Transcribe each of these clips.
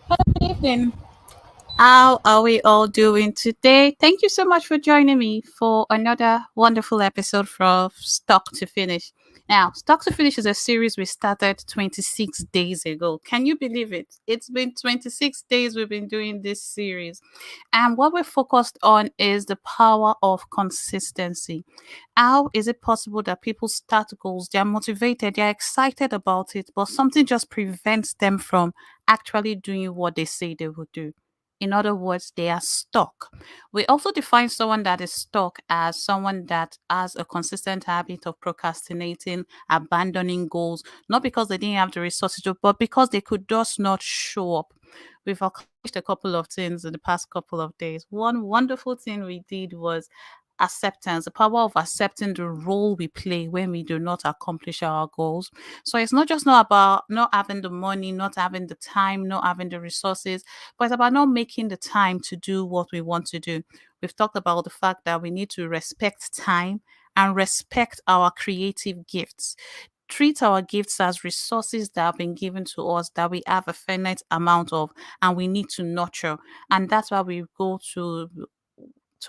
Good evening. How are we all doing today? Thank you so much for joining me for another wonderful episode from Stock to Finish. Now, Stock to Finish is a series we started 26 days ago. Can you believe it? It's been 26 days we've been doing this series. And what we're focused on is the power of consistency. How is it possible that people start goals, they're motivated, they're excited about it, but something just prevents them from actually doing what they say they will do? In other words, they are stuck. We also define someone that is stuck as someone that has a consistent habit of procrastinating, abandoning goals, not because they didn't have the resources, but because they could just not show up. We've accomplished a couple of things in the past couple of days. One wonderful thing we did was acceptance, the power of accepting the role we play when we do not accomplish our goals. So it's not about not having the money, not having the time, not having the resources, but it's about not making the time to do what we want to do. We've talked about the fact that we need to respect time and respect our creative gifts. Treat our gifts as resources that have been given to us that we have a finite amount of and we need to nurture. And that's why we go to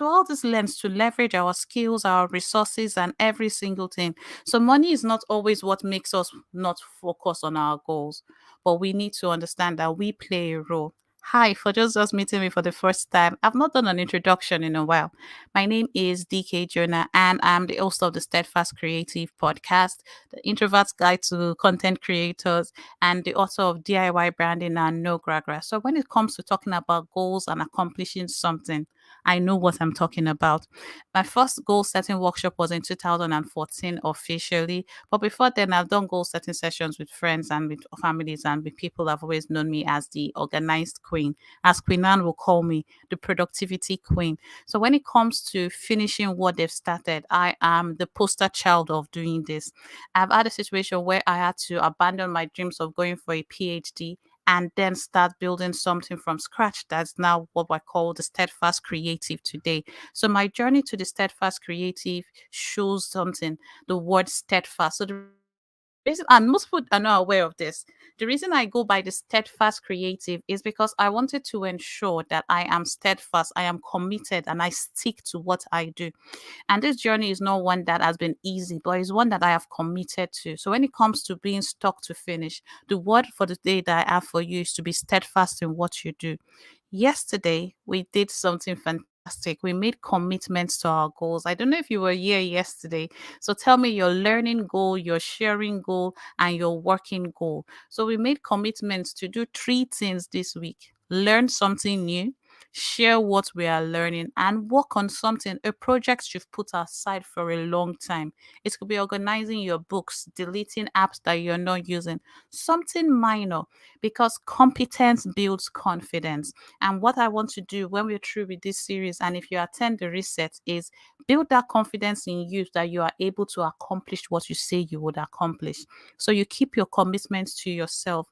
all these lengths to leverage our skills, our resources, and every single thing. So, money is not always what makes us not focus on our goals, but we need to understand that we play a role. Hi, for just meeting me for the first time, I've not done an introduction in a while. My name is DK Jonah, and I'm the host of the Steadfast Creative podcast, the introvert's guide to content creators, and the author of DIY branding and No Gragra. So, when it comes to talking about goals and accomplishing something, I know what I'm talking about. My first goal setting workshop was in 2014 officially, but before then, I've done goal setting sessions with friends and with families and with people who have always known me as the organized queen, as Queen Anne will call me, the productivity queen. So when it comes to finishing what they've started, I am the poster child of doing this. I've had a situation where I had to abandon my dreams of going for a PhD and then start building something from scratch. That's now what I call the steadfast creative today. So my journey to the steadfast creative shows something, the word steadfast. So the reason, and most people are not aware of this, the reason I go by the steadfast creative is because I wanted to ensure that I am steadfast, I am committed, and I stick to what I do. And this journey is not one that has been easy, but it's one that I have committed to. So when it comes to being stuck to finish, the word for the day that I have for you is to be steadfast in what you do. Yesterday, we did something fantastic. We made commitments to our goals. I don't know if you were here yesterday. So tell me your learning goal, your sharing goal, and your working goal. So we made commitments to do three things this week: learn something new, share what we are learning, and work on something, a project you've put aside for a long time. It could be organizing your books, deleting apps that you're not using, something minor, because competence builds confidence. And what I want to do when we're through with this series, and if you attend the reset, is build that confidence in you that you are able to accomplish what you say you would accomplish. So you keep your commitments to yourself.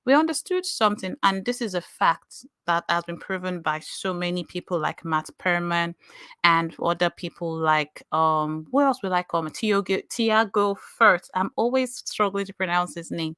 We understood something, and this is a fact that has been proven by so many people like Matt Perman and other people like what else we like Tiago Firth. I'm always struggling to pronounce his name.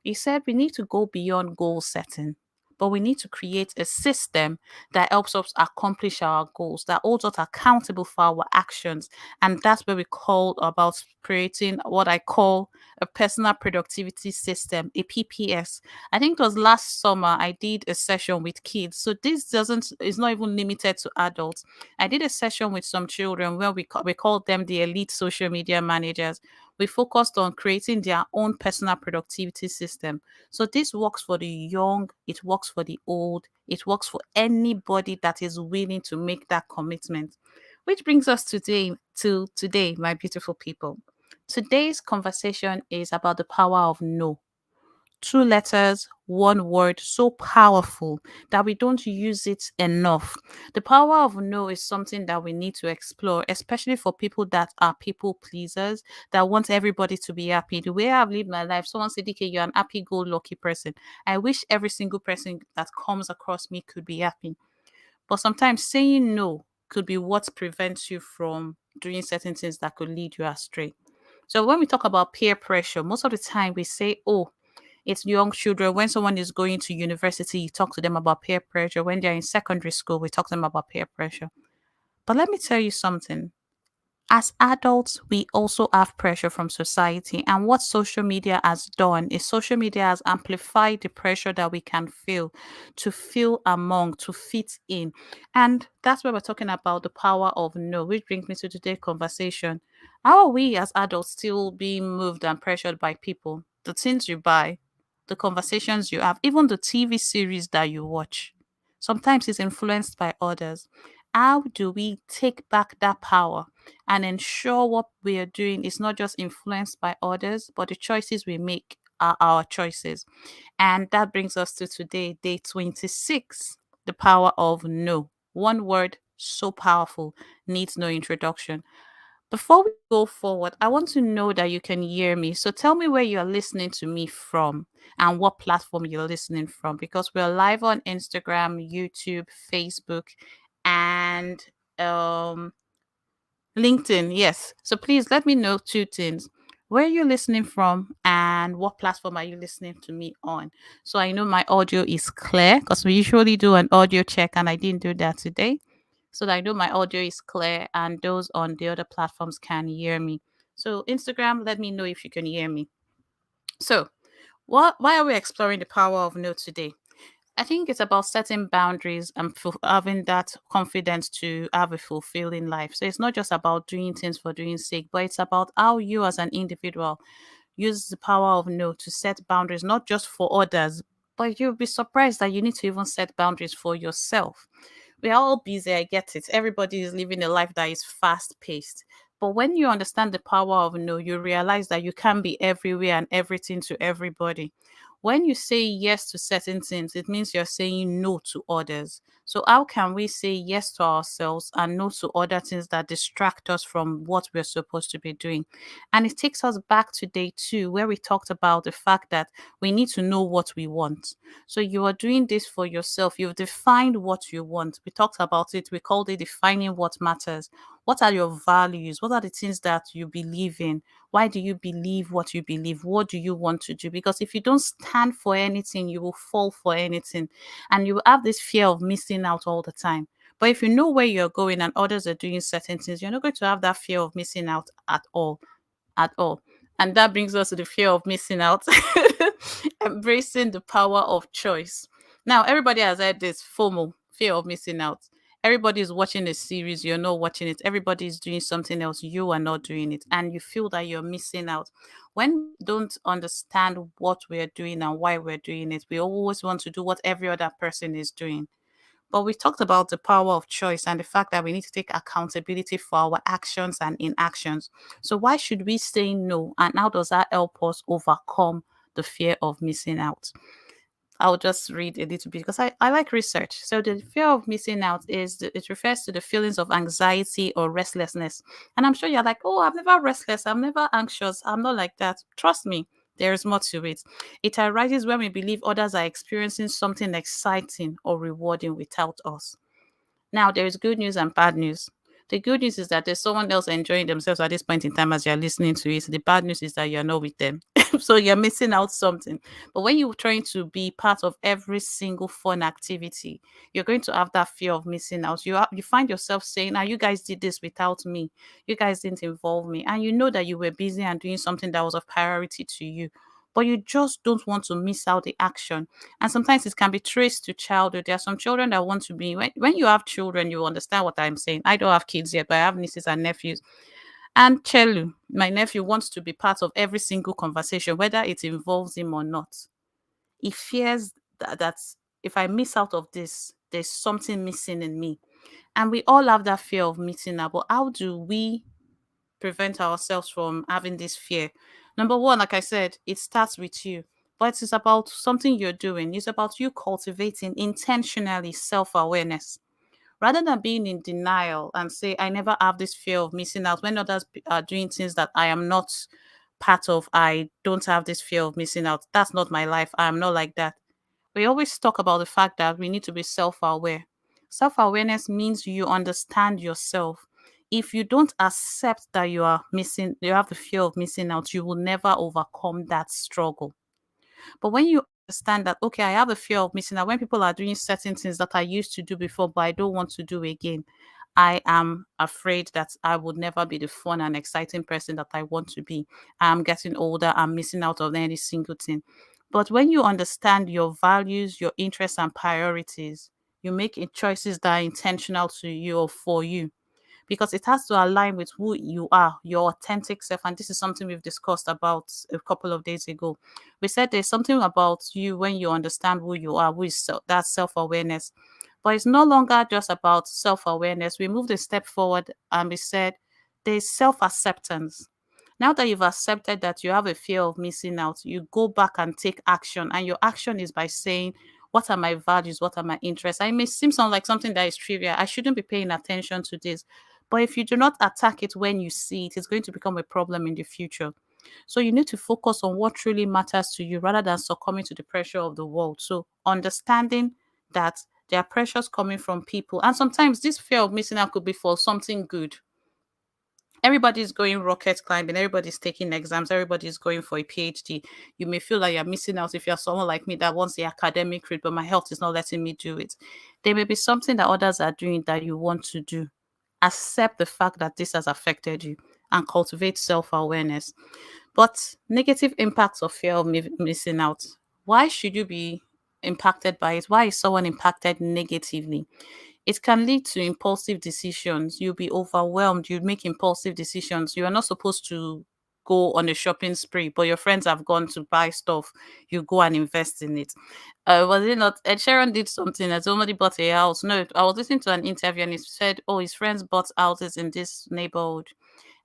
He said we need to go beyond goal setting, but we need to create a system that helps us accomplish our goals, that holds us accountable for our actions. And that's where we call about creating what I call a personal productivity system, a PPS. I think it was last summer I did a session with kids. So this doesn't is not even limited to adults. I did a session with some children where we called them the elite social media managers. We focused on creating their own personal productivity system. So this works for the young, it works for the old, it works for anybody that is willing to make that commitment. Which brings us today, my beautiful people. Today's conversation is about the power of no. Two letters, one word, so powerful that we don't use it enough. The power of no is something that we need to explore, especially for people that are people pleasers, that want everybody to be happy. The way I've lived my life, someone said, DK, you're an happy go lucky person. I wish every single person that comes across me could be happy. But sometimes saying no could be what prevents you from doing certain things that could lead you astray. So when we talk about peer pressure, most of the time we say, oh, It's young children. When someone is going to university, you talk to them about peer pressure. When they're in secondary school, we talk to them about peer pressure. But let me tell you something. As adults, we also have pressure from society. And what social media has done is social media has amplified the pressure that we can feel to feel among, to fit in. And that's where we're talking about the power of no, which brings me to today's conversation. How are we as adults still being moved and pressured by people? The things you buy, the conversations you have, even the TV series that you watch. Sometimes it's influenced by others. How do we take back that power and ensure what we are doing is not just influenced by others, but the choices we make are our choices? And that brings us to today, day 26, the power of no. One word, so powerful, needs no introduction. Before we go forward, I want to know that you can hear me. So tell me where you're listening to me from and what platform you're listening from, because we're live on Instagram, YouTube, Facebook, and um LinkedIn, yes. So please let me know two things. Where are you listening from and what platform are you listening to me on? So I know my audio is clear because we usually do an audio check and I didn't do that today. So that I know my audio is clear and those on the other platforms can hear me. So Instagram, let me know if you can hear me. So what why are we exploring the power of no today? I think it's about setting boundaries and having that confidence to have a fulfilling life. So it's not just about doing things for doing sake, but it's about how you as an individual use the power of no to set boundaries, not just for others, but you'll be surprised that you need to even set boundaries for yourself. We are all busy, I get it. Everybody is living a life that is fast paced. But when you understand the power of no, you realize that you can't be everywhere and everything to everybody. When you say yes to certain things, it means you're saying no to others. So, how can we say yes to ourselves and no to other things that distract us from what we're supposed to be doing? And it takes us back to day two, where we talked about the fact that we need to know what we want. So you are doing this for yourself. You've defined what you want. We talked about it. We called it defining what matters. What are your values? What are the things that you believe in? Why do you believe what you believe? What do you want to do? Because if you don't stand for anything, you will fall for anything. And you will have this fear of missing out all the time. But if you know where you're going and others are doing certain things, you're not going to have that fear of missing out at all. And that brings us to the fear of missing out, embracing the power of choice. Now, everybody has heard this FOMO, fear of missing out. Everybody is watching a series, you're not watching it. Everybody is doing something else, you are not doing it. And you feel that you're missing out. When we don't understand what we're doing and why we're doing it, we always want to do what every other person is doing. But we talked about the power of choice and the fact that we need to take accountability for our actions and inactions. So, why should we say no? And how does that help us overcome the fear of missing out? I'll just read a little bit because I like research. So the fear of missing out it refers to the feelings of anxiety or restlessness. And I'm sure you're like, oh, I'm never restless, I'm never anxious, I'm not like that. Trust me, there's more to it. It arises when we believe others are experiencing something exciting or rewarding without us. Now, there is good news and bad news. The good news is that there's someone else enjoying themselves at this point in time as you're listening to it. The bad news is that you're not with them. So you're missing out something. But when you're trying to be part of every single fun activity, you're going to have that fear of missing out. You find yourself saying, "Ah, you guys did this without me. You guys didn't involve me." And you know that you were busy and doing something that was of priority to you. But you just don't want to miss out the action. And sometimes it can be traced to childhood. There are some children that want to be, when you have children, you understand what I'm saying. I don't have kids yet, but I have nieces and nephews. And Chelu, my nephew, wants to be part of every single conversation, whether it involves him or not. He fears that if I miss out of this, there's something missing in me. And we all have that fear of missing out. But how do we prevent ourselves from having this fear? Number one, like I said, it starts with you. But it's about something you're doing. It's about you cultivating intentionally self awareness rather than being in denial and say, I never have this fear of missing out when others are doing things that I am not part of. I don't have this fear of missing out. That's not my life. I am not like that. We always talk about the fact that we need to be self aware. Self awareness means you understand yourself. If you don't accept that you are missing, you have the fear of missing out, you will never overcome that struggle. But when you understand that, okay, I have a fear of missing out when people are doing certain things that I used to do before, but I don't want to do again. I am afraid that I would never be the fun and exciting person that I want to be. I'm getting older, I'm missing out on any single thing. But when you understand your values, your interests, and priorities, you make choices that are intentional to you or for you because it has to align with who you are, your authentic self. And this is something we've discussed about a couple of days ago. We said there's something about you when you understand who you are, who is that self awareness. But it's no longer just about self awareness. We moved a step forward and we said there's self acceptance. Now that you've accepted that you have a fear of missing out, you go back and take action. And your action is by saying, what are my values? What are my interests? And it may seem sound like something that is trivial. I shouldn't be paying attention to this. But if you do not attack it when you see it, it's going to become a problem in the future. So you need to focus on what truly matters to you rather than succumbing to the pressure of the world. So understanding that there are pressures coming from people. And sometimes this fear of missing out could be for something good. Everybody's going rocket climbing, everybody's taking exams, everybody's going for a PhD. You may feel like you're missing out if you're someone like me that wants the academic route, but my health is not letting me do it. There may be something that others are doing that you want to do. Accept the fact that this has affected you and cultivate self awareness. But negative impacts of fear of missing out. Why should you be impacted by it? Why is someone impacted negatively? It can lead to impulsive decisions. You'll be overwhelmed. You make impulsive decisions. You are not supposed to go on a shopping spree, but your friends have gone to buy stuff. You go and invest in it. Was it not? Ed Sheeran did something that somebody bought a house. No, I was listening to an interview and he said, "Oh, his friends bought houses in this neighborhood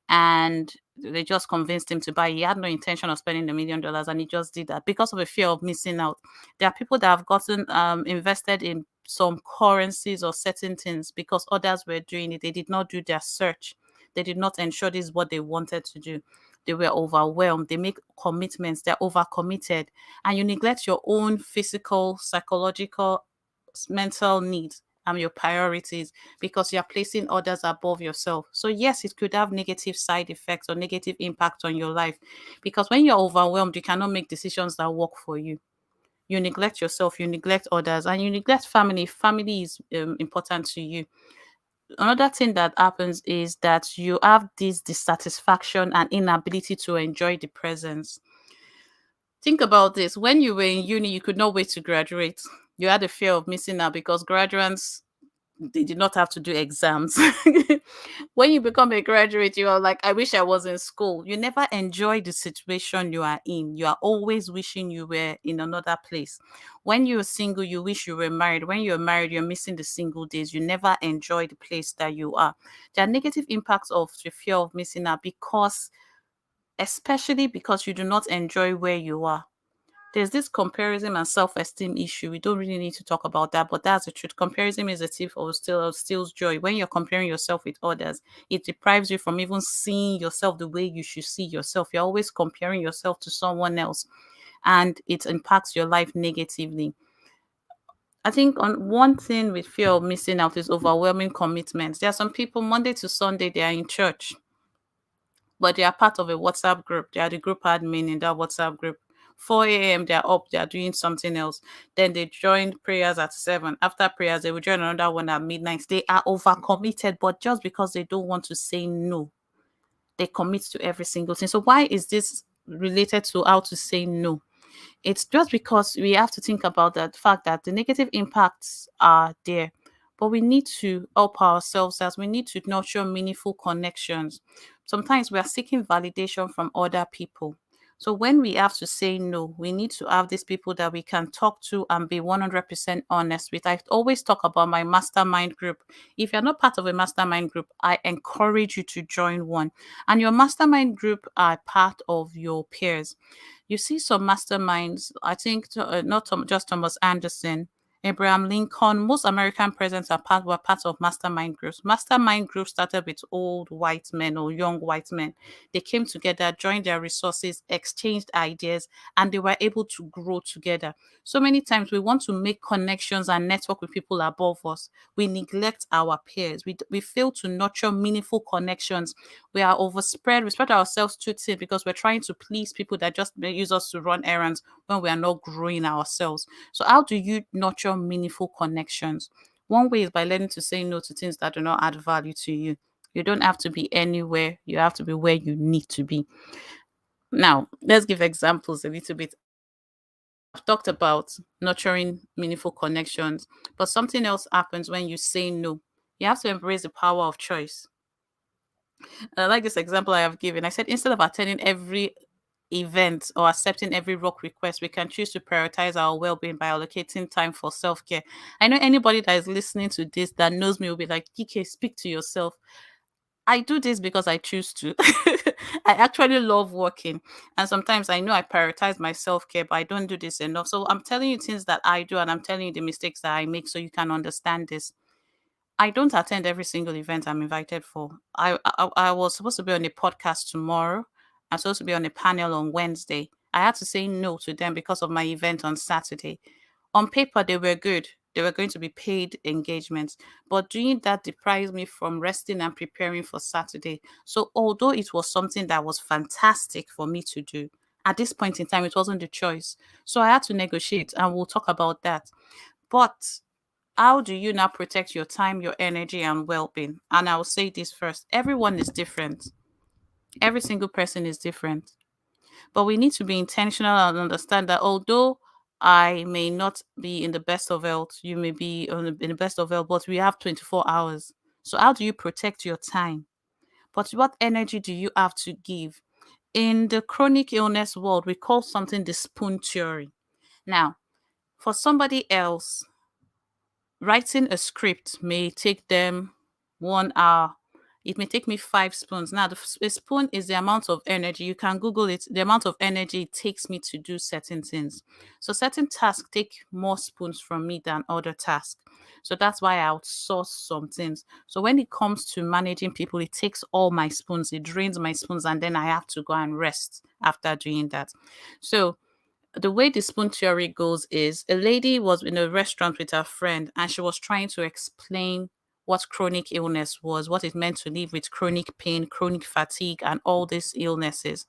and they just convinced him to buy. He had no intention of spending $1 million, and he just did that because of a fear of missing out. There are people that have gotten invested in some currencies or certain things because others were doing it. They did not do their search. They did not ensure this is what they wanted to do. They were overwhelmed. They make commitments. They're overcommitted, and you neglect your own physical, psychological, mental needs and your priorities because you're placing others above yourself. So, yes, it could have negative side effects or negative impact on your life because when you're overwhelmed, you cannot make decisions that work for you. You neglect yourself, you neglect others, and you neglect family. Family is important to you. Another thing that happens is that you have this dissatisfaction and inability to enjoy the presence. Think about this. When you were in uni, you could not wait to graduate. You had a fear of missing out because graduates they did not have to do exams. When you become a graduate, you are like, I wish I was in school. You never enjoy the situation you are in. You are always wishing you were in another place. When you're single, you wish you were married. When you're married, you're missing the single days. You never enjoy the place that you are. There are negative impacts of the fear of missing out because, especially because you do not enjoy where you are. There's this comparison and self-esteem issue. We don't really need to talk about that, but that's the truth. Comparison is a thief of steals joy. When you're comparing yourself with others, it deprives you from even seeing yourself the way you should see yourself. You're always comparing yourself to someone else, and it impacts your life negatively. I think on one thing with fear of missing out is overwhelming commitments. There are some people Monday to Sunday they are in church, but they are part of a WhatsApp group. They are the group admin in that WhatsApp group. 4 a.m. they're up, they're doing something else. Then they join prayers at 7. After prayers, they will join another one at midnight. They are overcommitted, but just because they don't want to say no, they commit to every single thing. So why is this related to how to say no? It's just because we have to think about that fact that the negative impacts are there, but we need to help ourselves as we need to nurture meaningful connections. Sometimes we are seeking validation from other people. So when we have to say no, we need to have these people that we can talk to and be 100% honest with. I always talk about my mastermind group. If you're not part of a mastermind group, I encourage you to join one. And your mastermind group are part of your peers. You see some masterminds, I think, not just Thomas Anderson. Abraham Lincoln, most American presidents were part of mastermind groups. Mastermind groups started with old white men or young white men. They came together, joined their resources, exchanged ideas, and they were able to grow together. So many times we want to make connections and network with people above us. We neglect our peers. We fail to nurture meaningful connections. We are overspread. We spread ourselves too thin because we're trying to please people that just use us to run errands when we are not growing ourselves. So, how do you nurture meaningful connections? One way is by learning to say no to things that do not add value to you. You don't have to be anywhere, you have to be where you need to be. Now, let's give examples a little bit. I've talked about nurturing meaningful connections, but something else happens when you say no. You have to embrace the power of choice. I like this example I have given. I said instead of attending every event or accepting every work request, we can choose to prioritize our well-being by allocating time for self-care. I know anybody that is listening to this that knows me will be like, DK, speak to yourself. I do this because I choose to. I actually love working. And sometimes I know I prioritize my self-care, but I don't do this enough. So I'm telling you things that I do and I'm telling you the mistakes that I make so you can understand this. I don't attend every single event I'm invited for. I was supposed to be on a podcast tomorrow. I'm supposed to be on a panel on Wednesday. I had to say no to them because of my event on Saturday. On paper, they were good. They were going to be paid engagements, but doing that deprived me from resting and preparing for Saturday. So, although it was something that was fantastic for me to do, at this point in time, it wasn't the choice. So, I had to negotiate, and we'll talk about that. But how do you now protect your time, your energy, and well being? And I'll say this first: everyone is different, every single person is different. But we need to be intentional and understand that although I may not be in the best of health, you may be in the best of health, but we have 24 hours. So, how do you protect your time? But what energy do you have to give? In the chronic illness world, we call something the spoon theory. Now, for somebody else, writing a script may take them 1 hour. It may take me 5 spoons. Now, a spoon is the amount of energy. You can Google it, the amount of energy it takes me to do certain things. So, certain tasks take more spoons from me than other tasks. So, that's why I outsource some things. So, when it comes to managing people, it takes all my spoons, it drains my spoons, and then I have to go and rest after doing that. So, the way the spoon theory goes is a lady was in a restaurant with her friend and she was trying to explain what chronic illness was, what it meant to live with chronic pain, chronic fatigue, and all these illnesses.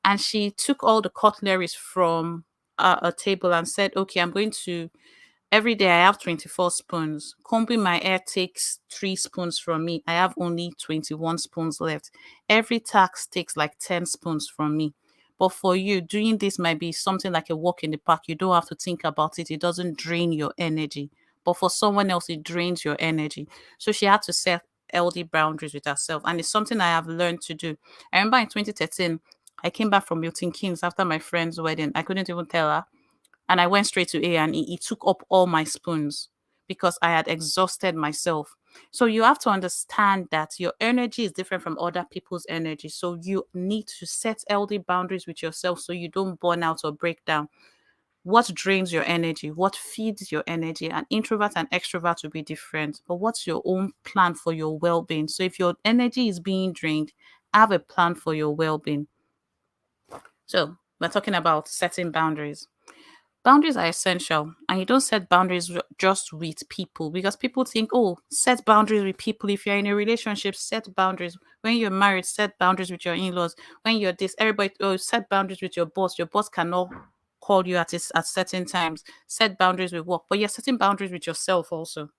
And she took all the cutleries from a table and said, okay, I'm going to every day I have 24 spoons. Combing my hair takes 3 spoons from me. I have only 21 spoons left. Every task takes like 10 spoons from me. But for you, doing this might be something like a walk in the park. You don't have to think about it. It doesn't drain your energy. But for someone else, it drains your energy. So she had to set healthy boundaries with herself. And it's something I have learned to do. I remember in 2013, I came back from Milton Keynes after my friend's wedding. I couldn't even tell her and I went straight to A and E. It took up all my spoons because I had exhausted myself. So you have to understand that your energy is different from other people's energy. So you need to set healthy boundaries with yourself so you don't burn out or break down. What drains your energy? What feeds your energy? An introvert and extrovert will be different. But what's your own plan for your well-being? So if your energy is being drained, have a plan for your well-being. So we're talking about setting boundaries. Boundaries are essential, and you don't set boundaries just with people because people think, oh, set boundaries with people. If you're in a relationship, set boundaries. When you're married, set boundaries with your in laws. When you're this, everybody, oh, set boundaries with your boss. Your boss cannot call you at certain times. Set boundaries with work, but you're setting boundaries with yourself also.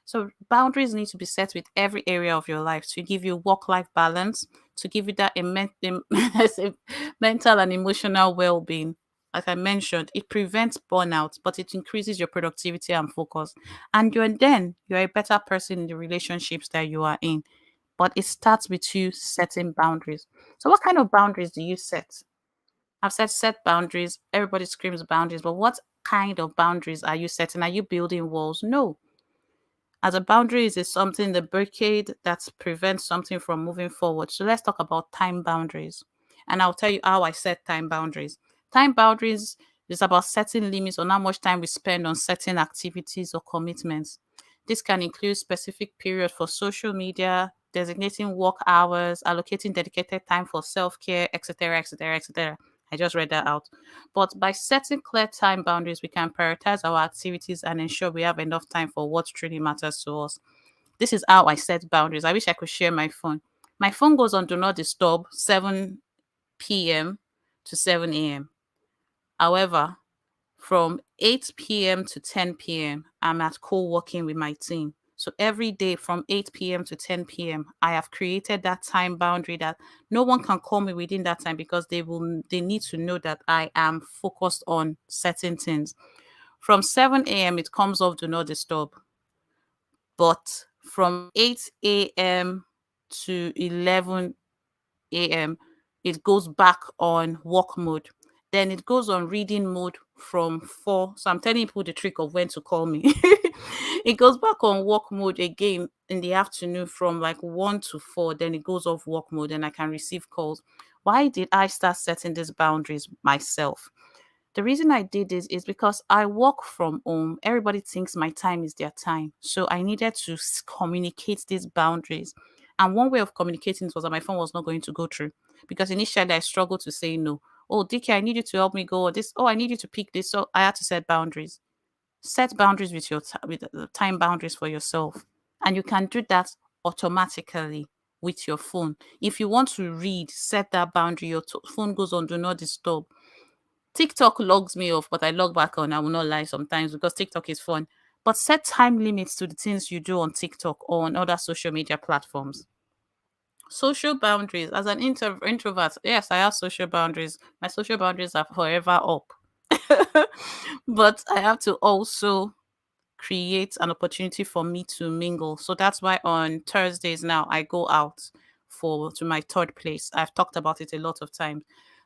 So boundaries need to be set with every area of your life to give you work-life balance, to give you that mental and emotional well-being. Like I mentioned, it prevents burnout, but it increases your productivity and focus. And you're a better person in the relationships that you are in. But it starts with you setting boundaries. So what kind of boundaries do you set? I've said set boundaries. Everybody screams boundaries, but what kind of boundaries are you setting? Are you building walls? No, as a boundary is something, the blockade that prevents something from moving forward. So let's talk about time boundaries. And I'll tell you how I set time boundaries. Time boundaries It's about setting limits on how much time we spend on certain activities or commitments. This can include specific period for social media, designating work hours, allocating dedicated time for self-care, etc., etc., etc. I just read that out. But by setting clear time boundaries, we can prioritize our activities and ensure we have enough time for what truly matters to us. This is how I set boundaries. I wish I could share my phone. My phone goes on do not disturb 7 p.m. to 7 a.m. However, from 8 p.m. to 10 p.m., I'm at co-working with my team. So every day from 8 p.m. to 10 p.m., I have created that time boundary that no one can call me within that time because they need to know that I am focused on certain things. From 7 a.m. it comes off do not disturb. But from 8 a.m. to 11 a.m., it goes back on work mode. Then it goes on reading mode from 4. So I'm telling people the trick of when to call me. It goes back on work mode again in the afternoon from like 1 to 4. Then it goes off work mode and I can receive calls. Why did I start setting these boundaries myself? The reason I did this is because I work from home. Everybody thinks my time is their time. So I needed to communicate these boundaries. And one way of communicating was that my phone was not going to go through. Because initially I struggled to say no. Oh, Dicky, I need you to help me go. Or this, oh, I need you to pick this. So I had to set boundaries. Set boundaries with with the time boundaries for yourself. And you can do that automatically with your phone. If you want to read, set that boundary. Your phone goes on do not disturb. TikTok logs me off, but I log back on. I will not lie sometimes because TikTok is fun. But set time limits to the things you do on TikTok or on other social media platforms. Social boundaries. As an introvert, yes, I have social boundaries. My social boundaries are forever up. But I have to also create an opportunity for me to mingle. So that's why on Thursdays now I go out for to my third place. I've talked about it a lot of times,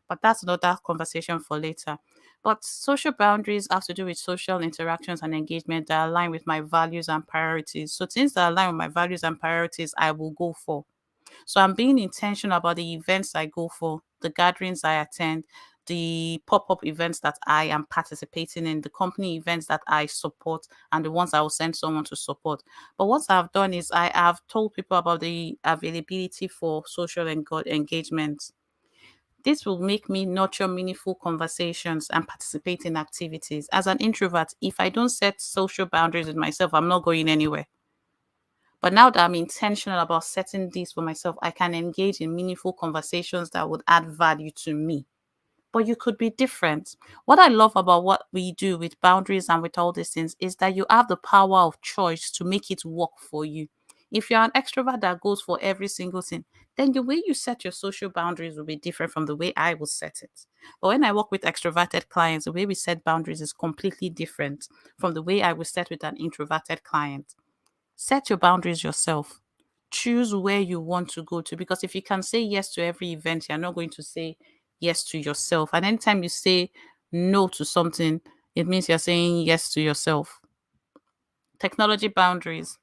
but that's another conversation for later. But social boundaries have to do with social interactions and engagement that align with my values and priorities. So things that align with my values and priorities, I will go for. So I'm being intentional about the events I go for, the gatherings I attend, the pop-up events that I am participating in, the company events that I support, and the ones I will send someone to support. But what I've done is I have told people about the availability for social engagement. This will make me nurture meaningful conversations and participate in activities. As an introvert, if I don't set social boundaries with myself, I'm not going anywhere. But now that I'm intentional about setting these for myself, I can engage in meaningful conversations that would add value to me. But you could be different. What I love about what we do with boundaries and with all these things is that you have the power of choice to make it work for you. If you're an extrovert that goes for every single thing, then the way you set your social boundaries will be different from the way I will set it. But when I work with extroverted clients, the way we set boundaries is completely different from the way I will set with an introverted client. Set your boundaries yourself. Choose where you want to go to because if you can say yes to every event, you're not going to say yes to yourself. And anytime you say no to something, it means you're saying yes to yourself. Technology boundaries.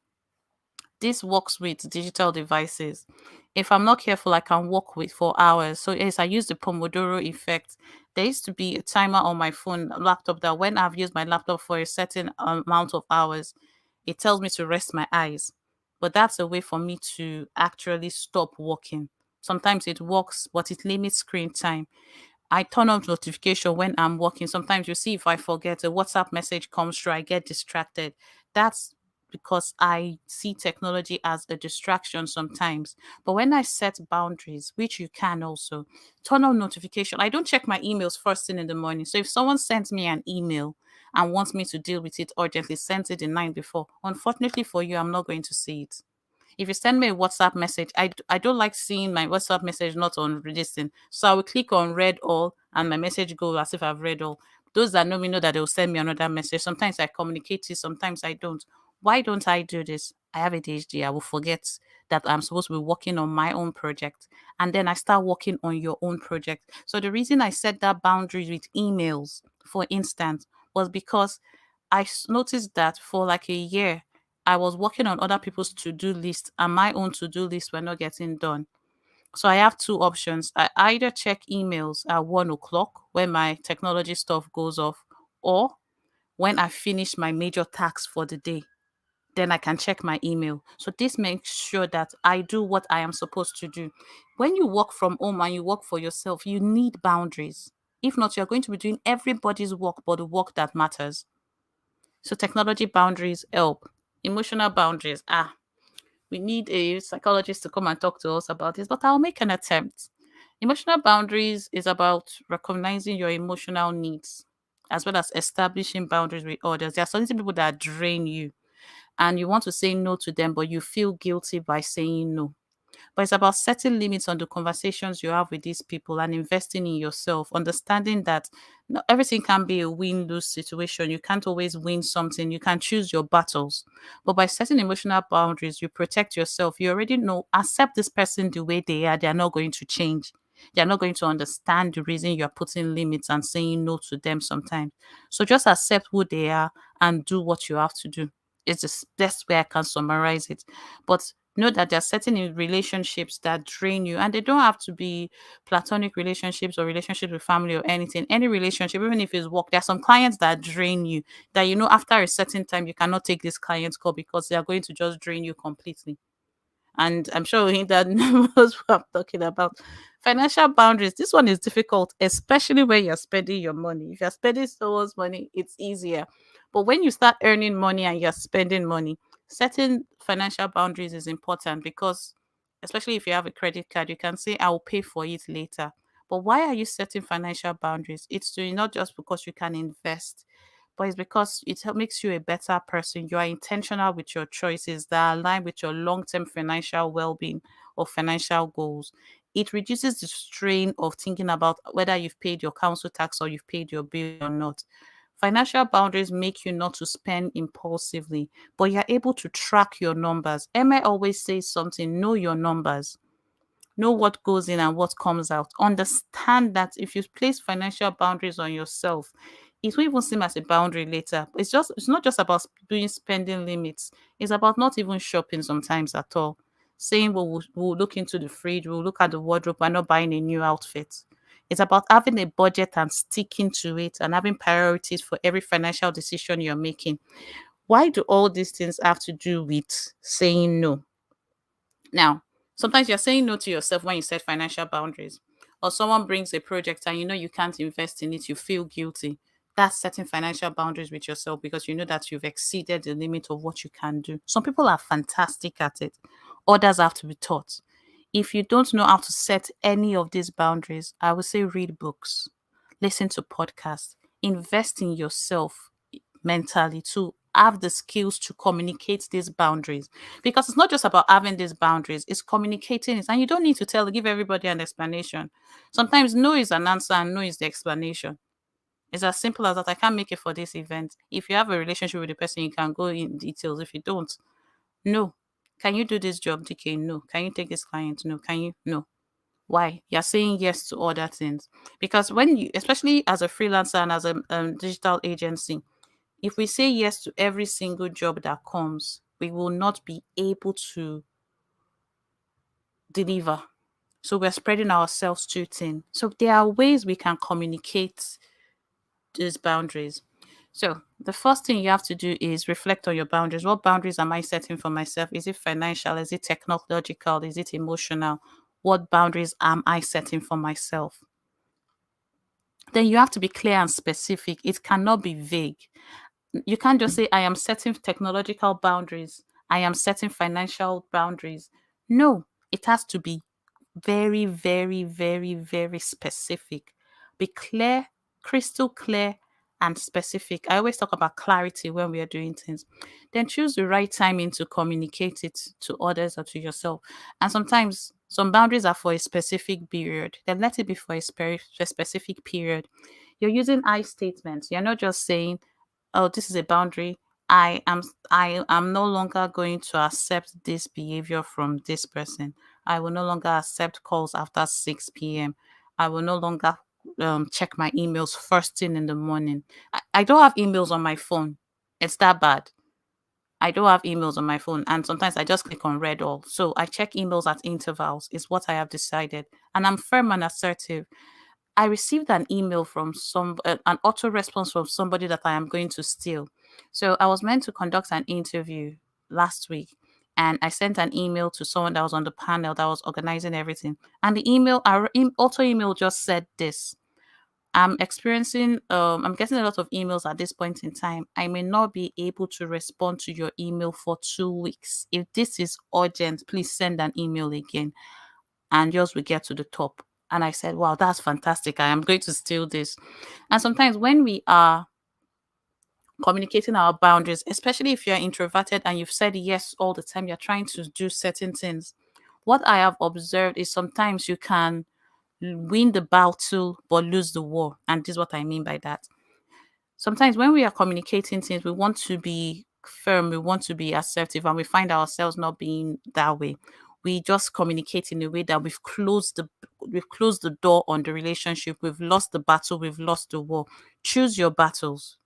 This works with digital devices. If I'm not careful, I can work with for hours. So yes, I use the Pomodoro effect. There used to be a timer on my phone laptop that when I've used my laptop for a certain amount of hours, it tells me to rest my eyes. But that's a way for me to actually stop working. Sometimes it works, but it limits screen time. I turn off notification when I'm working. Sometimes you see if I forget a WhatsApp message comes through, I get distracted. That's because I see technology as a distraction sometimes. But when I set boundaries, which you can also turn on notification, I don't check my emails first thing in the morning. So if someone sends me an email and wants me to deal with it urgently, sends it the night before. Unfortunately for you, I'm not going to see it. If you send me a WhatsApp message, I don't like seeing my WhatsApp message not on registering. So I will click on read all and my message go as if I've read all. Those that know me know that they will send me another message. Sometimes I communicate it, sometimes I don't. Why don't I do this? I have ADHD. I will forget that I'm supposed to be working on my own project. And then I start working on your own project. So the reason I set that boundary with emails, for instance, was because noticed that for like a year, I was working on other people's to do list and my own to do list were not getting done. So I have two options. I either check emails at 1 o'clock when my technology stuff goes off, or when I finish my major tasks for the day, then I can check my email. So this makes sure that I do what I am supposed to do. When you work from home and you work for yourself, you need boundaries. If not, you're going to be doing everybody's work but the work that matters. So technology boundaries help. Emotional boundaries. We need a psychologist to come and talk to us about this, but I'll make an attempt. Emotional boundaries is about recognizing your emotional needs as well as establishing boundaries with others. There are certain people that drain you and you want to say no to them, but you feel guilty by saying no. But it's about setting limits on the conversations you have with these people and investing in yourself, understanding that not everything can be a win lose situation. You can't always win something. You can choose your battles. But by setting emotional boundaries, you protect yourself. You already know, accept this person the way they are. They are not going to change. They are not going to understand the reason you're putting limits and saying no to them sometimes. So just accept who they are and do what you have to do. It's the best way I can summarize it. But know that there are certain relationships that drain you, and they don't have to be platonic relationships or relationships with family or anything. Any relationship, even if it's work, there are some clients that drain you, that you know after a certain time you cannot take this client's call because they are going to just drain you completely. And I'm sure that knows what I'm talking about. Financial boundaries. This one is difficult, especially when you're spending your money. If you're spending someone's money, it's easier. But when you start earning money and you're spending money, setting financial boundaries is important because, especially if you have a credit card, you can say, I will pay for it later. But why are you setting financial boundaries? It's to not just because you can invest, but it's because makes you a better person. You are intentional with your choices that align with your long term financial well being or financial goals. It reduces the strain of thinking about whether you've paid your council tax or you've paid your bill or not. Financial boundaries make you not to spend impulsively, but you're able to track your numbers. Emma always says something, know your numbers. Know what goes in and what comes out. Understand that if you place financial boundaries on yourself, it will even seem as a boundary later. It's not just about doing spending limits. It's about not even shopping sometimes at all. Saying we'll look into the fridge, we'll look at the wardrobe, we're not buying a new outfit. It's about having a budget and sticking to it and having priorities for every financial decision you're making. Why do all these things have to do with saying no? Now, sometimes you're saying no to yourself when you set financial boundaries, or someone brings a project and you know you can't invest in it, you feel guilty. That's setting financial boundaries with yourself because you know that you've exceeded the limit of what you can do. Some people are fantastic at it, others have to be taught. If you don't know how to set any of these boundaries, I would say read books, listen to podcasts, invest in yourself mentally to have the skills to communicate these boundaries, because it's not just about having these boundaries, it's communicating it, and you don't need to give everybody an explanation. Sometimes no is an answer and no is the explanation. It's as simple as that. I can't make it for this event. If you have a relationship with the person, you can go in details. If you don't, no. Can you do this job, DK? No. Can you take this client? No. Can you? No. Why? You're saying yes to other things. Because when you, especially as a freelancer and as a digital agency, if we say yes to every single job that comes, we will not be able to deliver. So we're spreading ourselves too thin. So there are ways we can communicate these boundaries. So the first thing you have to do is reflect on your boundaries. What boundaries am I setting for myself? Is it financial? Is it technological? Is it emotional? What boundaries am I setting for myself? Then you have to be clear and specific. It cannot be vague. You can't just say, I am setting technological boundaries, I am setting financial boundaries. No, it has to be very, very, very, very specific. Be clear, crystal clear, and specific. I always talk about clarity when we are doing things. Then choose the right timing to communicate it to others or to yourself. And sometimes some boundaries are for a specific period. Then let it be for a specific period. You're using I statements. You're not just saying, oh, this is a boundary. I am no longer going to accept this behavior from this person. I will no longer accept calls after 6 p.m. I will no longer check my emails first thing in the morning. I don't have emails on my phone. It's that bad. I don't have emails on my phone, and sometimes I just click on read all. So I check emails at intervals, is what I have decided. And I'm firm and assertive. I received an email from an auto response from somebody that I am going to steal. So I was meant to conduct an interview last week, and I sent an email to someone that was on the panel that was organizing everything. And the auto email just said this: I'm getting a lot of emails at this point in time. I may not be able to respond to your email for 2 weeks. If this is urgent, please send an email again, and yours will get to the top. And I said, wow, that's fantastic. I am going to steal this. And sometimes when we are communicating our boundaries, especially if you're introverted and you've said yes all the time, you're trying to do certain things. What I have observed is sometimes you can win the battle but lose the war. And this is what I mean by that. Sometimes when we are communicating things, we want to be firm, we want to be assertive, and we find ourselves not being that way. We just communicate in a way that we've closed the door on the relationship, we've lost the battle, we've lost the war. Choose your battles.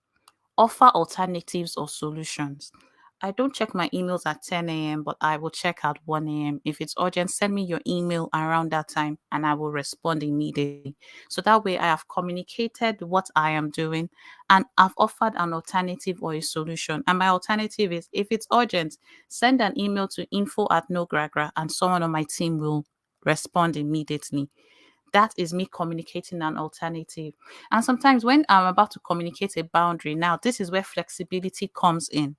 Offer alternatives or solutions. I don't check my emails at 10 a.m., but I will check at 1 a.m. If it's urgent, send me your email around that time and I will respond immediately. So that way I have communicated what I am doing and I've offered an alternative or a solution. And my alternative is, if it's urgent, send an email to info@nogragra and someone on my team will respond immediately. That is me communicating an alternative. And sometimes when I'm about to communicate a boundary, now this is where flexibility comes in,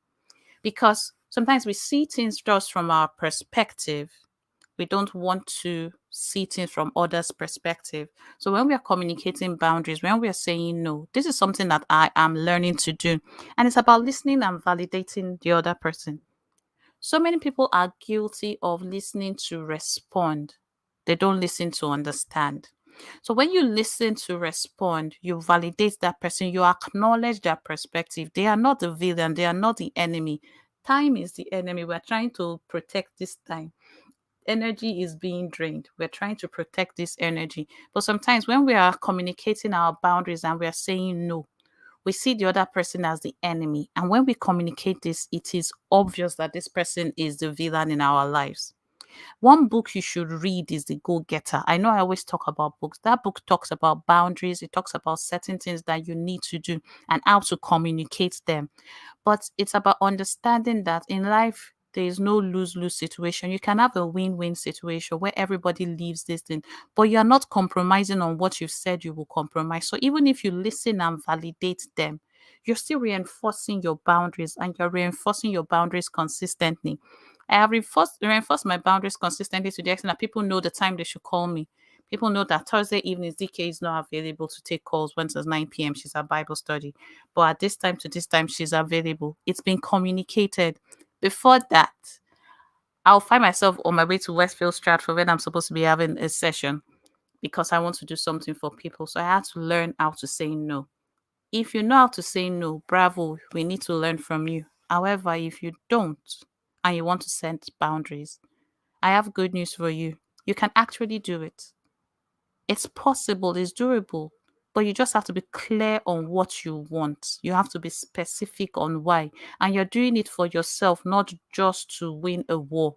because sometimes we see things just from our perspective. We don't want to see things from others' perspective. So when we are communicating boundaries, when we are saying no, this is something that I am learning to do. And it's about listening and validating the other person. So many people are guilty of listening to respond. They don't listen to understand. So when you listen to respond, you validate that person, you acknowledge their perspective. They are not the villain, they are not the enemy. Time is the enemy. We're trying to protect this time. Energy is being drained. We're trying to protect this energy. But sometimes when we are communicating our boundaries and we are saying no, we see the other person as the enemy. And when we communicate this, it is obvious that this person is the villain in our lives. One book you should read is The Go Getter. I know I always talk about books. That book talks about boundaries, it talks about certain things that you need to do and how to communicate them. But it's about understanding that in life, there is no lose-lose situation. You can have a win-win situation where everybody leaves this thing, but you're not compromising on what you've said you will compromise. So even if you listen and validate them, you're still reinforcing your boundaries and you're reinforcing your boundaries consistently. I have reinforced my boundaries consistently to the extent that people know the time they should call me. People know that Thursday evenings, DK is not available to take calls when it's 9 p.m. She's at Bible study. But at this time to this time, she's available. It's been communicated. Before that, I'll find myself on my way to Westfield Stratford when I'm supposed to be having a session because I want to do something for people. So I had to learn how to say no. If you know how to say no, bravo, we need to learn from you. However, if you don't and you want to set boundaries, I have good news for you. You can actually do it. It's possible, it's doable, but you just have to be clear on what you want. You have to be specific on why. And you're doing it for yourself, not just to win a war.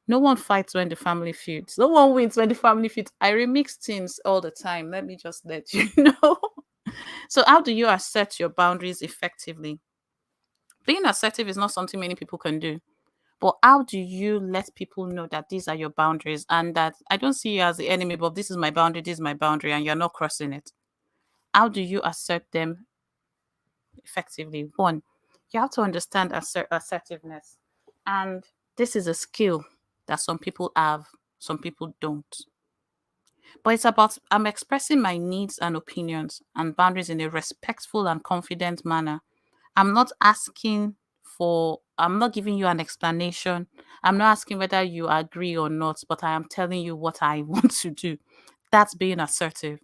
No one fights when the family feuds. No one wins when the family feuds. I remix things all the time. Let me just let you know. So, how do you assert your boundaries effectively? Being assertive is not something many people can do. But how do you let people know that these are your boundaries and that I don't see you as the enemy, but this is my boundary, and you're not crossing it? How do you assert them effectively? One, you have to understand assertiveness. And this is a skill that some people have, some people don't. But it's about I'm expressing my needs and opinions and boundaries in a respectful and confident manner. I'm not giving you an explanation. I'm not asking whether you agree or not, but I am telling you what I want to do. That's being assertive.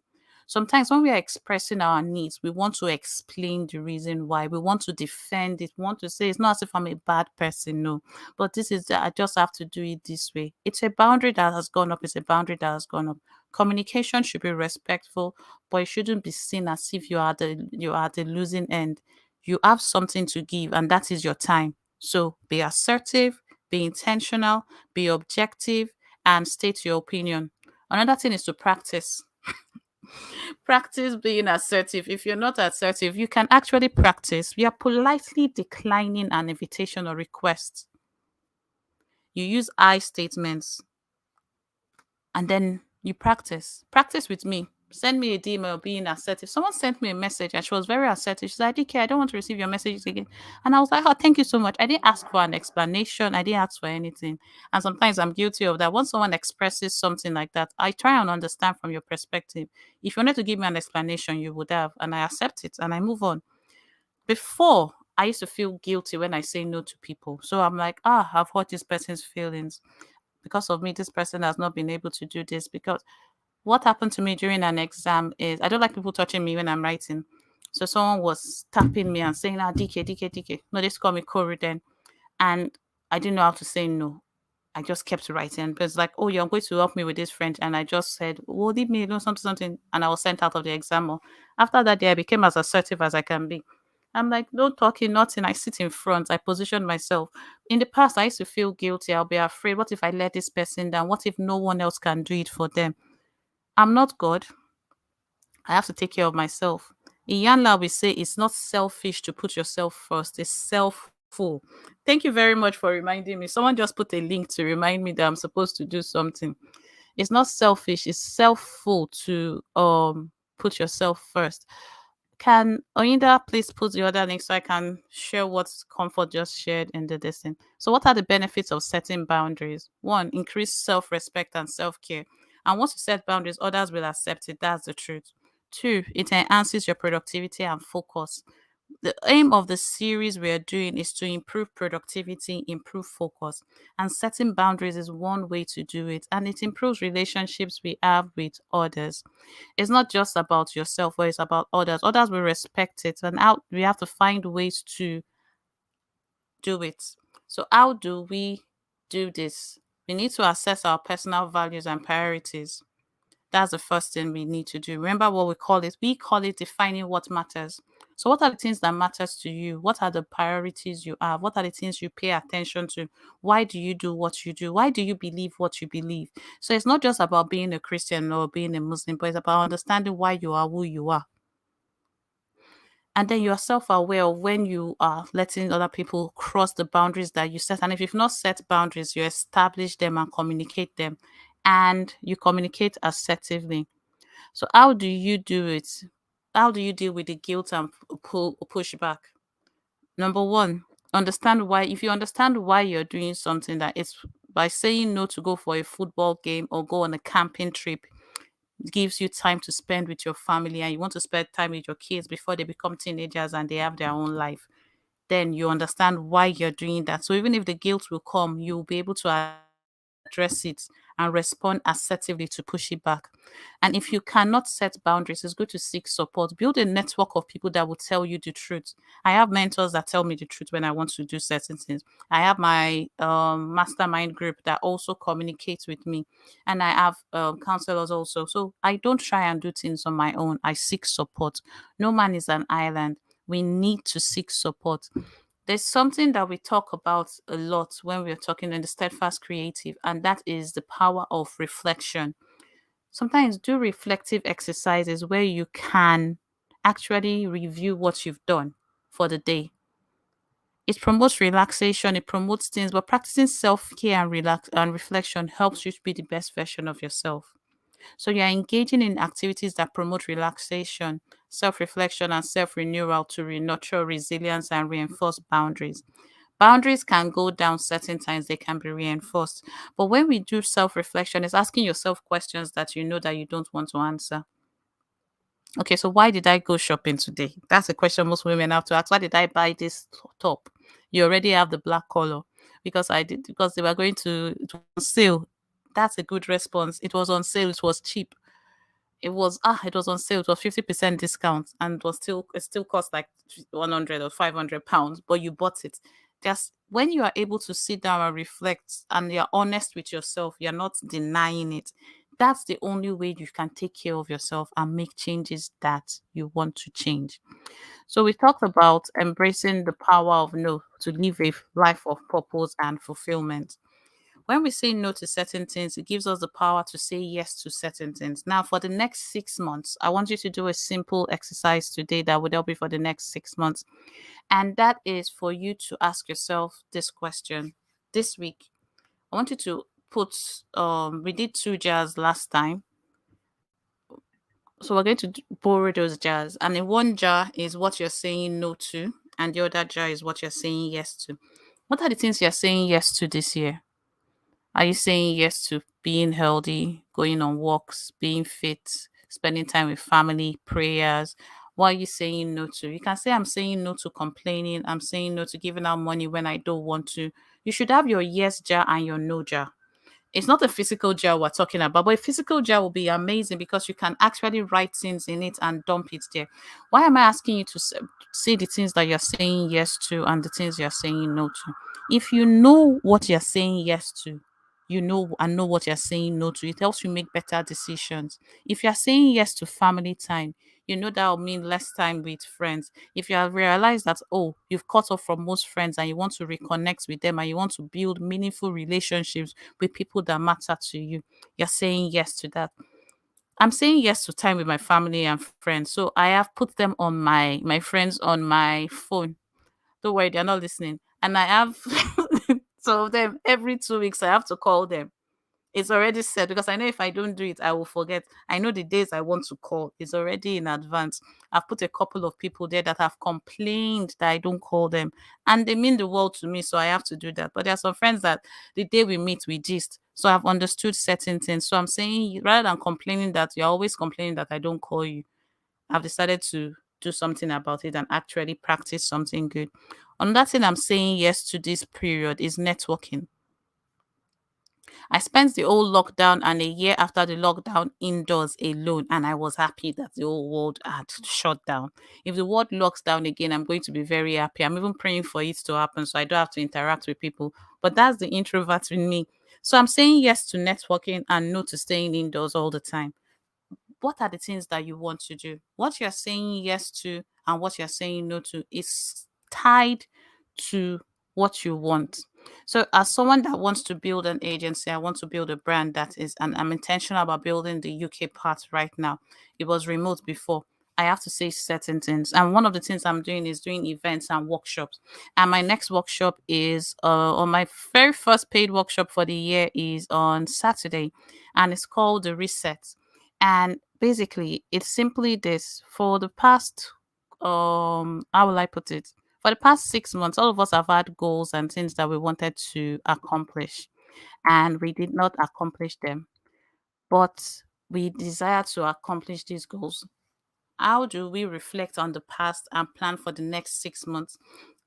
Sometimes when we are expressing our needs, we want to explain the reason why. We want to defend it. We want to say it's not as if I'm a bad person, no. But I just have to do it this way. It's a boundary that has gone up. It's a boundary that has gone up. Communication should be respectful, but it shouldn't be seen as if you are the losing end. You have something to give, and that is your time. So be assertive, be intentional, be objective, and state your opinion. Another thing is to practice. Practice being assertive. If you're not assertive, you can actually practice. You are politely declining an invitation or request. You use I statements, and then you practice. Practice with me. Send me a email being assertive. Someone sent me a message and she was very assertive. She said, DK, I don't want to receive your messages again. And I was like, oh, thank you so much. I didn't ask for an explanation. I didn't ask for anything. And sometimes I'm guilty of that. Once someone expresses something like that, I try and understand from your perspective. If you wanted to give me an explanation, you would have. And I accept it and I move on. Before, I used to feel guilty when I say no to people. So I'm like, I've hurt this person's feelings. Because of me, this person has not been able to do this. Because what happened to me during an exam is I don't like people touching me when I'm writing. So someone was tapping me and saying, DK, DK, DK. No, they just call me Corey then. And I didn't know how to say no. I just kept writing. But it's like, oh, you're going to help me with this French. And I just said, well, leave me alone, something, something. And I was sent out of the exam. After that day, I became as assertive as I can be. I'm like, no talking, nothing. I sit in front. I position myself. In the past, I used to feel guilty. I'll be afraid. What if I let this person down? What if no one else can do it for them? I'm not God. I have to take care of myself. In Yanla, we say it's not selfish to put yourself first. It's self-full. Thank you very much for reminding me. Someone just put a link to remind me that I'm supposed to do something. It's not selfish. It's self-full to put yourself first. Can Oinda please put the other link so I can share what Comfort just shared in the distance? So, what are the benefits of setting boundaries? One, increase self respect and self care. And once you set boundaries, others will accept it. That's the truth. Two, it enhances your productivity and focus. The aim of the series we are doing is to improve productivity, improve focus, and setting boundaries is one way to do it. And it improves relationships we have with others. It's not just about yourself, but it's about others. Others will respect it, and out we have to find ways to do it. So, how do we do this? We need to assess our personal values and priorities. That's the first thing we need to do. Remember what we call it? We call it defining what matters. So what are the things that matters to you? What are the priorities you have? What are the things you pay attention to? Why do you do what you do? Why do you believe what you believe? So it's not just about being a Christian or being a Muslim, but it's about understanding why you are who you are. And then you're self-aware of when you are letting other people cross the boundaries that you set. And if you've not set boundaries, you establish them and communicate them. And you communicate assertively. So how do you do it? How do you deal with the guilt and pushback? Number one, understand why. If you understand why you're doing something, that it's by saying no to go for a football game or go on a camping trip, it gives you time to spend with your family and you want to spend time with your kids before they become teenagers and they have their own life. Then you understand why you're doing that. So even if the guilt will come, you'll be able to address it and respond assertively to push it back. And if you cannot set boundaries, it's good to seek support. Build a network of people that will tell you the truth. I have mentors that tell me the truth when I want to do certain things. I have my mastermind group that also communicates with me. And I have counselors also. So I don't try and do things on my own. I seek support. No man is an island. We need to seek support. There's something that we talk about a lot when we're talking in the steadfast creative, and that is the power of reflection. Sometimes do reflective exercises where you can actually review what you've done for the day. It promotes relaxation, it promotes things, but practicing self-care and relax and reflection helps you to be the best version of yourself. So you're engaging in activities that promote relaxation, self-reflection, and self-renewal to nurture resilience and reinforce boundaries. Boundaries can go down certain times, they can be reinforced. But when we do self-reflection, it's asking yourself questions that you know that you don't want to answer. Okay, so why did I go shopping today? That's a question most women have to ask. Why did I buy this top? You already have the black color. Because I did, because they were going to it was on sale. That's a good response. It was on sale, it was cheap. It was on sale, it was 50% discount, and it still cost like 100 or 500 pounds, but you bought it. Just when you are able to sit down and reflect and you're honest with yourself, you're not denying it, That's the only way you can take care of yourself and make changes that you want to change. So we talked about embracing the power of no to live a life of purpose and fulfillment. When we say no to certain things, it gives us the power to say yes to certain things. Now, for the next 6 months, I want you to do a simple exercise today that would help you for the next 6 months. And that is for you to ask yourself this question this week. I want you to put, we did 2 jars last time. So we're going to borrow those jars. And in one jar is what you're saying no to, and the other jar is what you're saying yes to. What are the things you're saying yes to this year? Are you saying yes to being healthy, going on walks, being fit, spending time with family, prayers? What are you saying no to? You can say, I'm saying no to complaining. I'm saying no to giving out money when I don't want to. You should have your yes jar and your no jar. It's not a physical jar we're talking about, but a physical jar will be amazing because you can actually write things in it and dump it there. Why am I asking you to say the things that you're saying yes to and the things you're saying no to? If you know what you're saying yes to, you know and know what you're saying no to, it helps you make better decisions. If you're saying yes to family time, you know that will mean less time with friends. If you have realized that, oh, you've cut off from most friends and you want to reconnect with them and you want to build meaningful relationships with people that matter to you, you're saying yes to that. I'm saying yes to time with my family and friends. So I have put them on my friends on my phone. Don't worry, they're not listening. And I have so them every 2 weeks I have to call them. It's already set because I know if I don't do it, I will forget. I know the days I want to call. It's already in advance. I've put a couple of people there that have complained that I don't call them. And they mean the world to me, so I have to do that. But there are some friends that the day we meet, we gist. So I've understood certain things. So I'm saying rather than complaining that you're always complaining that I don't call you, I've decided to do something about it and actually practice something good. Another thing I'm saying yes to this period is networking. I spent the whole lockdown and a year after the lockdown indoors alone, and I was happy that the whole world had shut down. If the world locks down again, I'm going to be very happy. I'm even praying for it to happen so I don't have to interact with people. But that's the introvert in me. So I'm saying yes to networking and no to staying indoors all the time. What are the things that you want to do? What you're saying yes to and what you're saying no to is tied to what you want. So, as someone that wants to build an agency, I want to build a brand that is, and I'm intentional about building the UK part right now. It was remote before. I have to say certain things. And one of the things I'm doing is doing events and workshops. And my next workshop is, on my very first paid workshop for the year is on Saturday. And it's called The Reset. And basically, it's simply this: for the past, how will I put it? For the past 6 months, all of us have had goals and things that we wanted to accomplish, and we did not accomplish them. But we desire to accomplish these goals. How do we reflect on the past and plan for the next 6 months?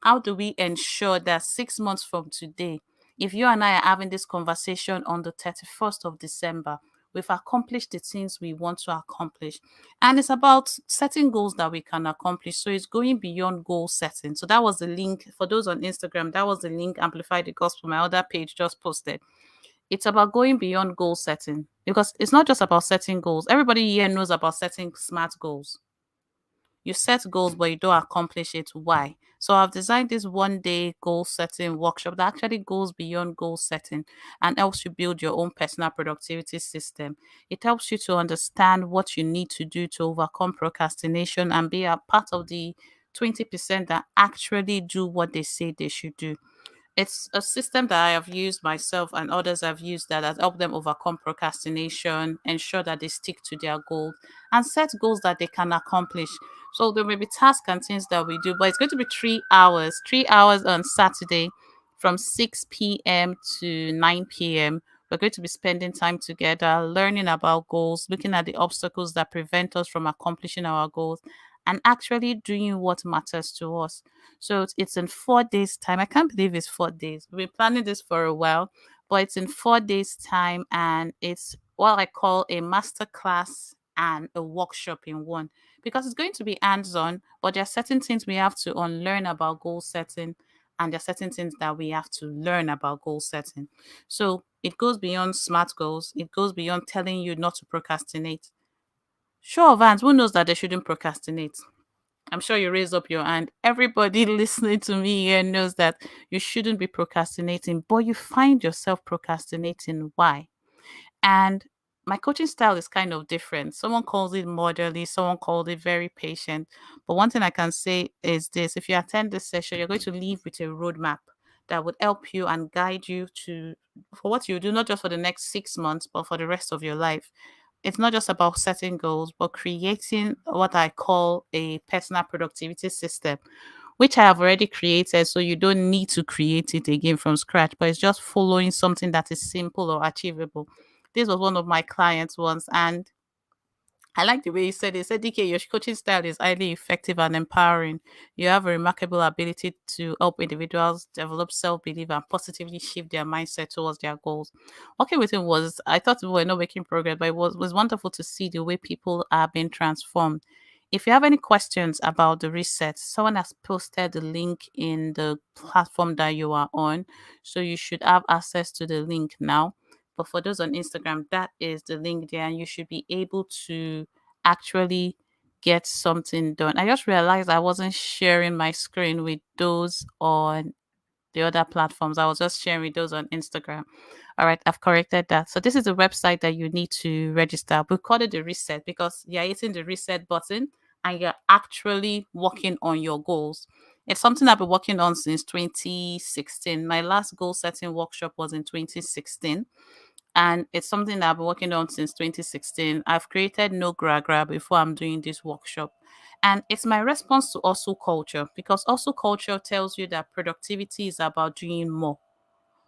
How do we ensure that 6 months from today, if you and I are having this conversation on the 31st of December, we've accomplished the things we want to accomplish? And it's about setting goals that we can accomplish. So it's going beyond goal setting. So that was the link for those on Instagram. That was the link, Amplify the Gospel, my other page just posted. It's about going beyond goal setting because it's not just about setting goals. Everybody here knows about setting smart goals. You set goals, but you don't accomplish it. Why? So I've designed this 1 day goal setting workshop that actually goes beyond goal setting and helps you build your own personal productivity system. It helps you to understand what you need to do to overcome procrastination and be a part of the 20% that actually do what they say they should do. It's a system that I have used myself and others have used that has helped them overcome procrastination, ensure that they stick to their goals, and set goals that they can accomplish. So there may be tasks and things that we do, but it's going to be 3 hours, 3 hours on Saturday from 6 p.m. to 9 p.m. We're going to be spending time together, learning about goals, looking at the obstacles that prevent us from accomplishing our goals, and actually doing what matters to us. So it's in 4 days' time. I can't believe it's 4 days. We've been planning this for a while, but it's in 4 days' time, and it's what I call a master class and a workshop in one because it's going to be hands-on, but there are certain things we have to unlearn about goal setting, and there are certain things that we have to learn about goal setting. So It goes beyond smart goals. It goes beyond telling you not to procrastinate. Show of hands, who knows that they shouldn't procrastinate? I'm sure you raise up your hand. Everybody listening to me here knows that you shouldn't be procrastinating, but you find yourself procrastinating. Why? And my coaching style is kind of different. Someone calls it motherly, someone called it very patient. But one thing I can say is this: if you attend this session, you're going to leave with a roadmap that would help you and guide you to for what you do, not just for the next 6 months, but for the rest of your life. It's not just about setting goals, but creating what I call a personal productivity system, which I have already created. So you don't need to create it again from scratch, but it's just following something that is simple or achievable. This was one of my clients once, and I like the way you said it. He said, DK, your coaching style is highly effective and empowering. You have a remarkable ability to help individuals develop self belief and positively shift their mindset towards their goals. Working with him was, I thought we were not making progress, but it was wonderful to see the way people are being transformed. If you have any questions about the reset, someone has posted the link in the platform that you are on. So you should have access to the link now. But for those on Instagram, that is the link there, and you should be able to actually get something done. I just realized I wasn't sharing my screen with those on the other platforms. I was just sharing those on Instagram. All right, I've corrected that. So this is the website that you need to register. We call it the reset because you're hitting the reset button and you're actually working on your goals. It's something I've been working on since 2016. My last goal setting workshop was in 2016, and it's something that I've been working on since 2016. I've created no gra before I'm doing this workshop. And it's my response to also culture, because also culture tells you that productivity is about doing more.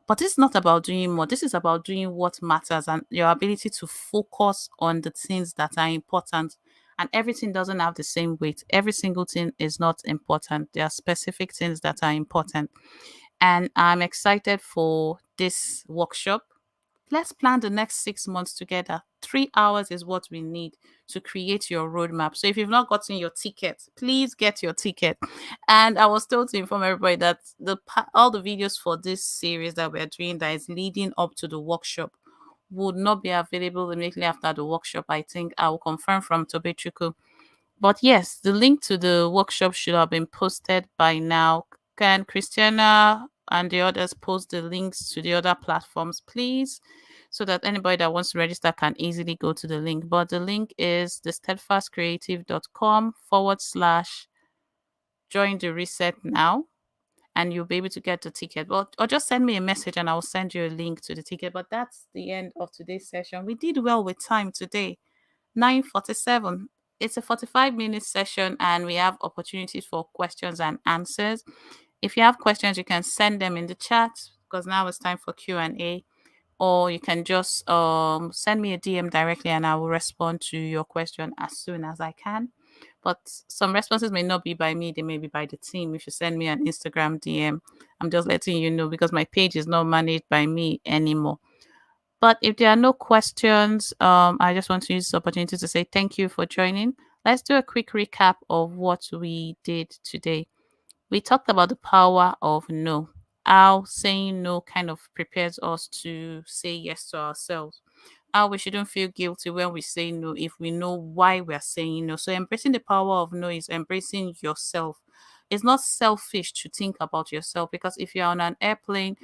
But this is not about doing more. This is about doing what matters and your ability to focus on the things that are important. And everything doesn't have the same weight. Every single thing is not important. There are specific things that are important. And I'm excited for this workshop. Let's plan the next 6 months together. 3 hours is what we need to create your roadmap. So if you've not gotten your ticket, please get your ticket. And I was told to inform everybody that all the videos for this series that we're doing that is leading up to the workshop would not be available immediately after the workshop. I think I will confirm from Tobechuku. But yes, the link to the workshop should have been posted by now. Can Christiana and the others post the links to the other platforms, please? So that anybody that wants to register can easily go to the link. But the link is the steadfastcreative.com/join the reset now. And you'll be able to get the ticket. Well, or just send me a message and I'll send you a link to the ticket. But that's the end of today's session. We did well with time today. 9:47. It's a 45-minute session and we have opportunities for questions and answers. If you have questions, you can send them in the chat because now it's time for Q&A, or you can just send me a DM directly and I will respond to your question as soon as I can. But some responses may not be by me, they may be by the team. If you send me an Instagram DM, I'm just letting you know because my page is not managed by me anymore. But if there are no questions, I just want to use this opportunity to say thank you for joining. Let's do a quick recap of what we did today. We talked about the power of no, how saying no kind of prepares us to say yes to ourselves, how we shouldn't feel guilty when we say no if we know why we are saying no. So, embracing the power of no is embracing yourself. It's not selfish to think about yourself because if you're on an airplane,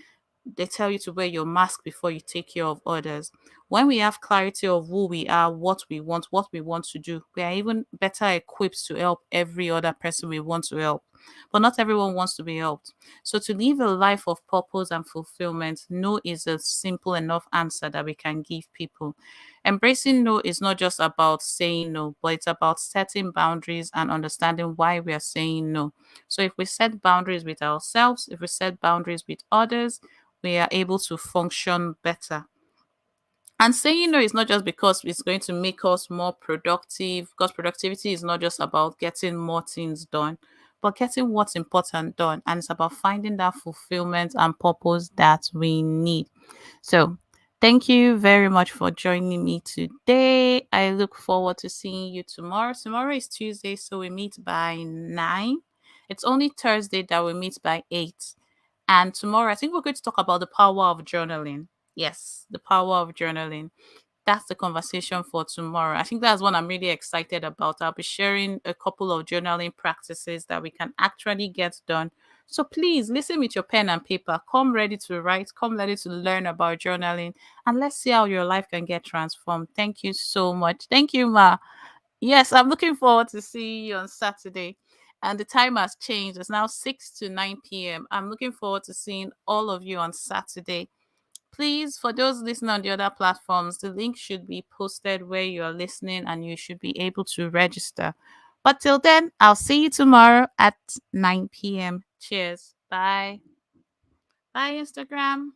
they tell you to wear your mask before you take care of others. When we have clarity of who we are, what we want to do, we are even better equipped to help every other person we want to help. But not everyone wants to be helped. So to live a life of purpose and fulfillment, no is a simple enough answer that we can give people. Embracing no is not just about saying no, but it's about setting boundaries and understanding why we are saying no. So if we set boundaries with ourselves, if we set boundaries with others, we are able to function better. And saying no is not just because it's going to make us more productive, because productivity is not just about getting more things done, but getting what's important done. And it's about finding that fulfillment and purpose that we need. So, thank you very much for joining me today. I look forward to seeing you tomorrow. Tomorrow is Tuesday, so we meet by 9. It's only Thursday that we meet by 8. And tomorrow, I think we're going to talk about the power of journaling. Yes, the power of journaling. That's the conversation for tomorrow. I think that's what I'm really excited about. I'll be sharing a couple of journaling practices that we can actually get done. So please listen with your pen and paper. Come ready to write, come ready to learn about journaling, and let's see how your life can get transformed. Thank you so much. Thank you, Ma. Yes, I'm looking forward to seeing you on Saturday. And the time has changed. It's now 6 to 9 p.m. I'm looking forward to seeing all of you on Saturday. Please, for those listening on the other platforms, the link should be posted where you're listening and you should be able to register. But till then, I'll see you tomorrow at 9 p.m. Cheers. Bye. Bye, Instagram.